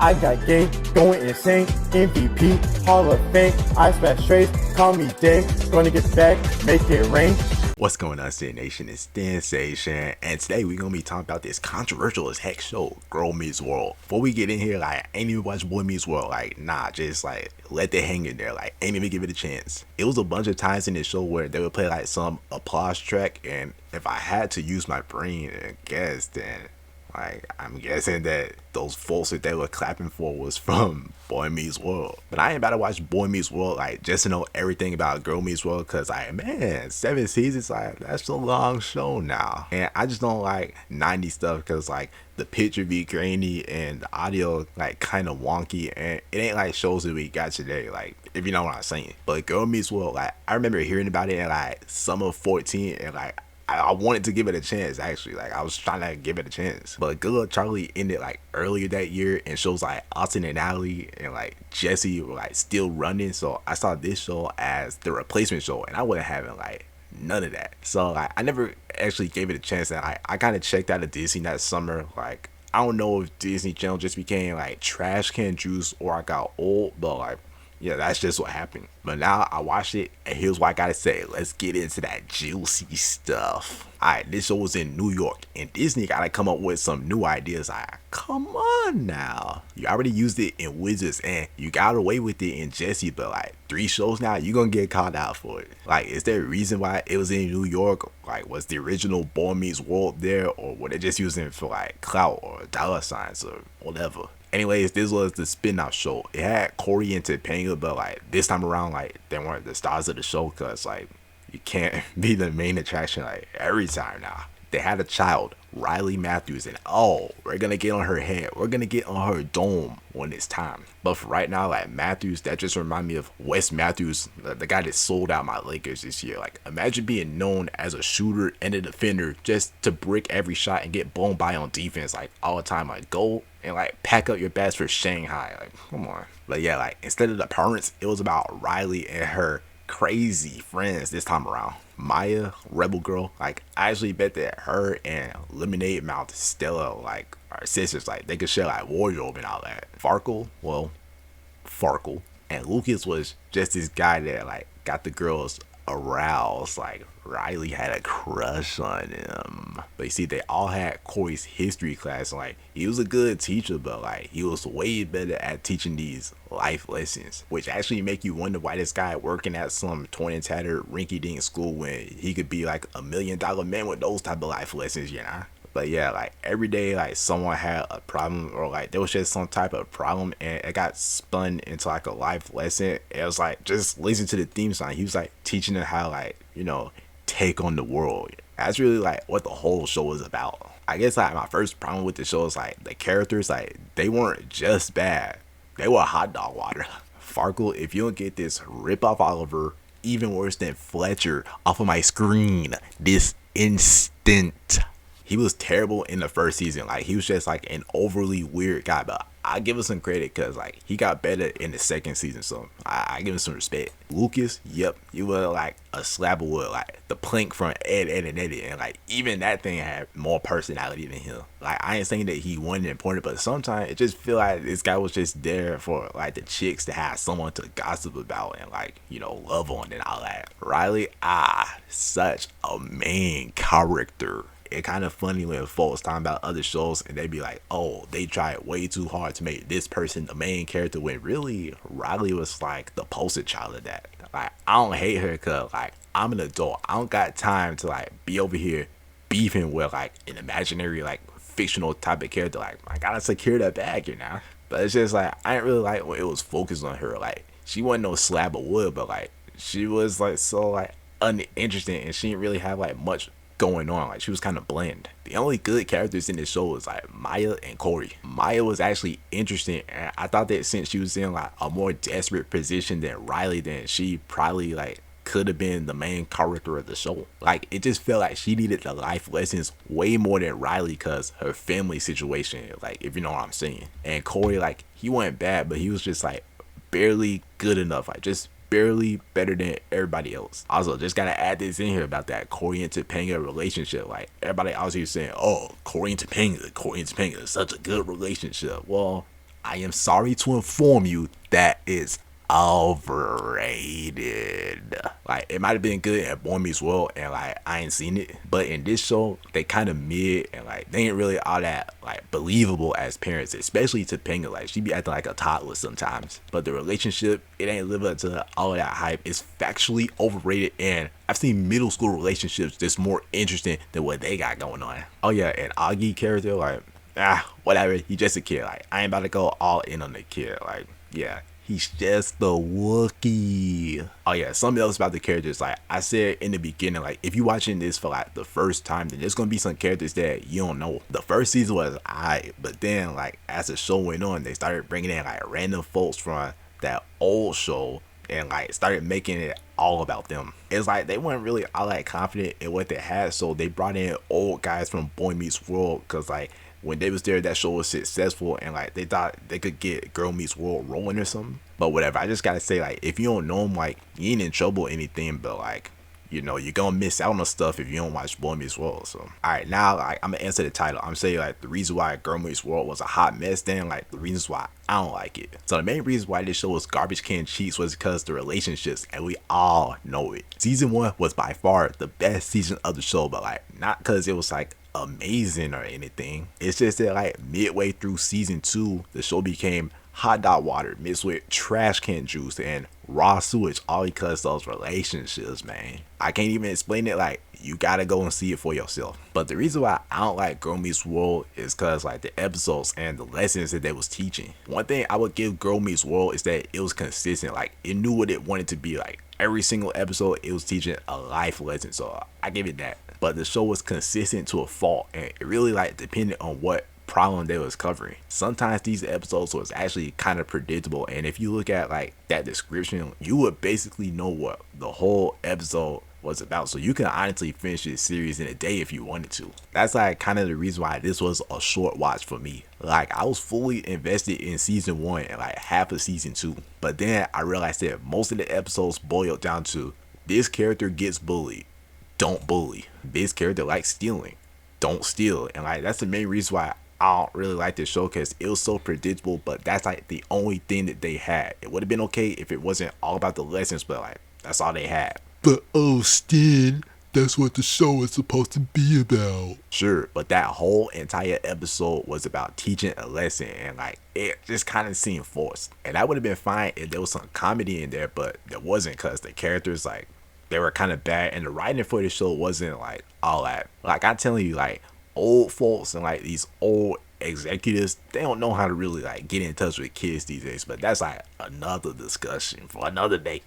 I got game, going insane, MVP, Hall of Fame, I smash straight, call me Dame, gonna get back, make it rain. What's going on, Stin Nation? It's Stinsation, and today we're gonna be talking about this controversial as heck show, Girl Meets World. Before we get in here, I ain't even watch Boy Meets World. Nah, just let that hang in there. Ain't even give it a chance. It was a bunch of times in this show where they would play some applause track, and if I had to use my brain and guess, then I'm guessing that those folks that they were clapping for was from Boy Meets World. But I ain't about to watch Boy Meets World just to know everything about Girl Meets World, cause man, 7 seasons, that's a long show now. And I just don't like 90s stuff, cause the picture be grainy and the audio kind of wonky, and it ain't like shows that we got today, if you know what I'm saying. But Girl Meets World, I remember hearing about it in summer of 14, and I wanted to give it a chance, actually. I was trying to give it a chance. But Good Luck Charlie ended earlier that year, and shows Austin and Natalie and Jesse were still running. So I saw this show as the replacement show, and I wasn't having none of that. So I never actually gave it a chance. And I kind of checked out of Disney that summer. I don't know if Disney Channel just became trash can juice or I got old, but yeah, that's just what happened. But now I watched it, and here's what I gotta say. Let's get into that juicy stuff. Alright, this show was in New York, and Disney gotta come up with some new ideas. Come on now. You already used it in Wizards, and you got away with it in Jessie, but 3 shows now, you gonna get called out for it. Is there a reason why it was in New York? Was the original Boy Meets World there, or were they just using it for clout or dollar signs or whatever? Anyways, this was the spin-off show. It had Corey and Topanga, but this time around, they weren't the stars of the show, cause you can't be the main attraction every time now. They had a child, Riley Matthews, and we're gonna get on her head. We're gonna get on her dome when it's time. But for right now, Matthews, that just remind me of Wes Matthews, the guy that sold out my Lakers this year. Imagine being known as a shooter and a defender just to brick every shot and get blown by on defense all the time. Go and pack up your bags for Shanghai. Come on. But yeah, instead of the parents, it was about Riley and her crazy friends this time around. Maya, Rebel Girl, I actually bet that her and Lemonade Mouth Stella are sisters. They could share wardrobe and all that. Farkle, and Lucas was just this guy that got the girls aroused. Riley had a crush on him. But you see, they all had Corey's history class. He was a good teacher, but he was way better at teaching these life lessons, which actually make you wonder why this guy working at some torn and tattered rinky-dink school when he could be $1 million man with those type of life lessons, you know. But yeah, every day, someone had a problem, or there was just some type of problem, and it got spun into a life lesson. It was just listen to the theme song. He was teaching them how take on the world. That's really what the whole show was about. I guess my first problem with the show is the characters, they weren't just bad. They were hot dog water. Farkle, if you don't get this, rip off Oliver, even worse than Fletcher, off of my screen this instant. He was terrible in the first season. He was just an overly weird guy, but I give him some credit because he got better in the second season, so I give him some respect. Lucas, yep, he was a slab of wood, the plank from Ed, and Eddie, and even that thing had more personality than him. I ain't saying that he wasn't important, but sometimes it just feel this guy was just there for the chicks to have someone to gossip about and love on and all that. Riley, such a main character. It kind of funny when folks talking about other shows and they be they tried way too hard to make this person the main character, when really Riley was the poster child of that. I don't hate her because I'm an adult. I don't got time to be over here beefing with an imaginary fictional type of character. I gotta secure that bag, you know. But it's just I ain't really when it was focused on her. She wasn't no slab of wood, but she was so uninteresting, and she didn't really have much going on. She was kind of bland. The only good characters in this show was Maya and Corey. Maya was actually interesting, and I thought that since she was in a more desperate position than Riley, then she probably could have been the main character of the show. It just felt she needed the life lessons way more than Riley because her family situation, if you know what I'm saying. And Corey, he wasn't bad, but he was just barely good enough, just barely better than everybody else. Also, just gotta add this in here about that Corey and Topanga relationship. Like, everybody else here saying, oh, Corey and Topanga is such a good relationship. Well, I am sorry to inform you that is overrated. Like, it might have been good at Boy Meets World, and like I ain't seen it, but in this show they kind of mid, and like they ain't really all that like believable as parents, especially Topanga. Like, she be acting like a toddler sometimes, but the relationship, it ain't live up to all of that hype. It's factually overrated, and I've seen middle school relationships that's more interesting than what they got going on. Oh yeah, and Augie character, like, whatever, he just a kid. Like, I ain't about to go all in on the kid. Like, yeah, he's just the Wookiee. Oh yeah, something else about the characters. Like I said in the beginning, like if you watching this for like the first time, then there's gonna be some characters that you don't know. The first season was alright, but then like as the show went on, they started bringing in like random folks from that old show and like started making it all about them. It's like they weren't really all that confident in what they had, so they brought in old guys from Boy Meets World, because like when they was there, that show was successful, and like they thought they could get Girl Meets World rolling or something. But whatever, I just gotta say, like, if you don't know them, like, you ain't in trouble or anything, but like, you know, you're gonna miss out on stuff if you don't watch Boy Meets World. So alright, now like I'm gonna answer the title. I'm saying like the reason why Girl Meets World was a hot mess, then like the reasons why I don't like it. So the main reason why this show was garbage can cheats was because the relationships, and we all know it. Season 1 was by far the best season of the show, but like not because it was like amazing or anything. It's just that like midway through season 2, the show became hot dog water mixed with trash can juice and raw sewage, all because those relationships, man. I can't even explain it. Like, you gotta go and see it for yourself. But the reason why I don't like Girl Meets World is because like the episodes and the lessons that they was teaching. One thing I would give Girl Meets World is that it was consistent. Like, it knew what it wanted to be. Like, every single episode it was teaching a life lesson, so I give it that. But the show was consistent to a fault, and it really like depended on what problem they was covering. Sometimes these episodes was actually kind of predictable, and if you look at like that description, you would basically know what the whole episode was about, so you can honestly finish this series in a day if you wanted to. That's like kind of the reason why this was a short watch for me. Like, I was fully invested in season 1 and like half of season 2, but then I realized that most of the episodes boiled down to this character gets bullied, don't bully. This character likes stealing, don't steal. And like that's the main reason why I don't really like this show, because it was so predictable, but that's like the only thing that they had. It would have been okay if it wasn't all about the lessons, but like that's all they had. But oh, Stin, that's what the show is supposed to be about. Sure, but that whole entire episode was about teaching a lesson, and like it just kind of seemed forced. And that would have been fine if there was some comedy in there, but there wasn't, because the characters, like, they were kind of bad, and the writing for the show wasn't like all that. Like, I'm telling you, like, old folks and like these old executives, they don't know how to really like get in touch with kids these days, but that's like another discussion for another day.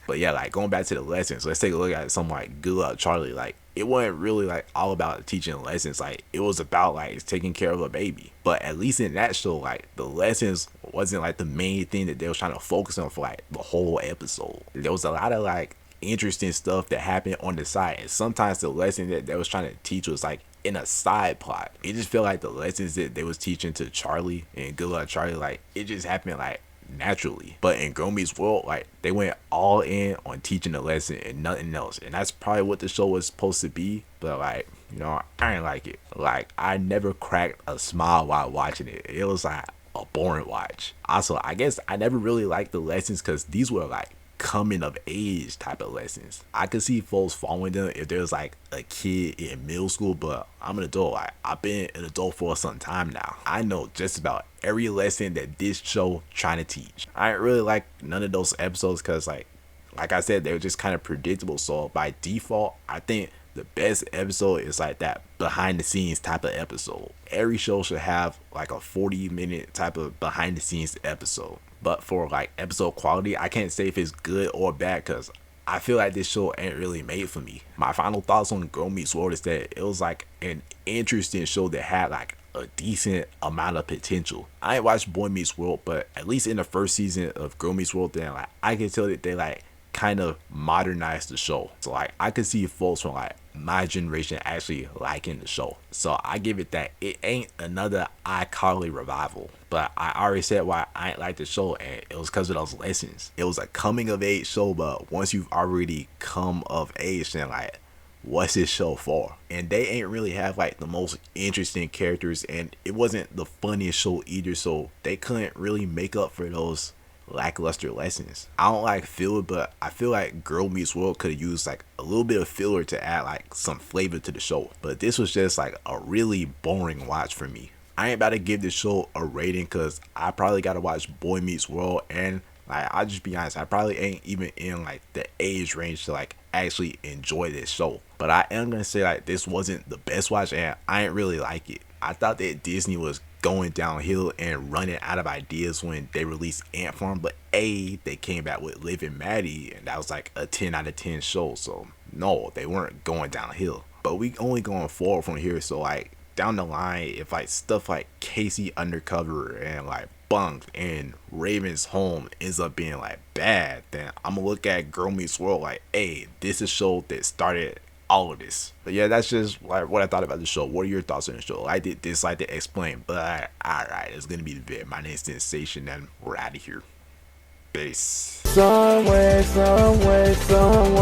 But yeah, like going back to the lessons, let's take a look at something like Good Luck Charlie. Like, it wasn't really like all about teaching lessons. Like, it was about like taking care of a baby. But at least in that show, like the lessons wasn't like the main thing that they was trying to focus on for like the whole episode. There was a lot of like interesting stuff that happened on the side, and sometimes the lesson that they was trying to teach was like in a side plot. It just felt like the lessons that they was teaching to Charlie and Good Luck Charlie, like it just happened like naturally. But in Girl Meets World, like they went all in on teaching the lesson and nothing else, and that's probably what the show was supposed to be. But like, you know, I didn't like it. Like, I never cracked a smile while watching it. It was like a boring watch. Also, I guess I never really liked the lessons because these were like coming of age type of lessons. I could see folks following them if there's like a kid in middle school, but I'm an adult. I've been an adult for some time now. I know just about every lesson that this show trying to teach. I didn't really like none of those episodes because like I said, they were just kind of predictable. So by default, I think the best episode is like that behind the scenes type of episode. Every show should have like a 40-minute type of behind the scenes episode. But for like episode quality, I can't say if it's good or bad, because I feel like this show ain't really made for me. My final thoughts on Girl Meets World is that it was like an interesting show that had like a decent amount of potential. I ain't watched Boy Meets World, but at least in the first season of Girl Meets World, then like I can tell that they like kind of modernized the show. So like I could see folks from like my generation actually liking the show. So I give it that. It ain't another iCarly revival, but I already said why I ain't like the show, and it was because of those lessons. It was a coming of age show, but once you've already come of age, then like what's this show for? And they ain't really have like the most interesting characters, and it wasn't the funniest show either, so they couldn't really make up for those lackluster lessons. I don't like filler, but I feel like Girl Meets World could have used like a little bit of filler to add like some flavor to the show. But this was just like a really boring watch for me. I ain't about to give this show a rating because I probably gotta watch Boy Meets World, and like I'll just be honest, I probably ain't even in like the age range to like actually enjoy this show. But I am gonna say like this wasn't the best watch, and I ain't really like it. I thought that Disney was going downhill and running out of ideas when they released Ant Farm, but they came back with Liv and Maddie, and that was like a 10 out of 10 show. So no, they weren't going downhill. But we only going forward from here, so like down the line, if like stuff like Casey Undercover and like Bunk and Raven's Home ends up being like bad, then I'm gonna look at Girl Meets World like, hey, this is a show that started all of this. But yeah, that's just like what I thought about the show. What are your thoughts on the show? I did dislike to explain, but alright, it's gonna be the vid. My name's Stinsation, and we're out of here. Peace. Somewhere, somewhere, somewhere.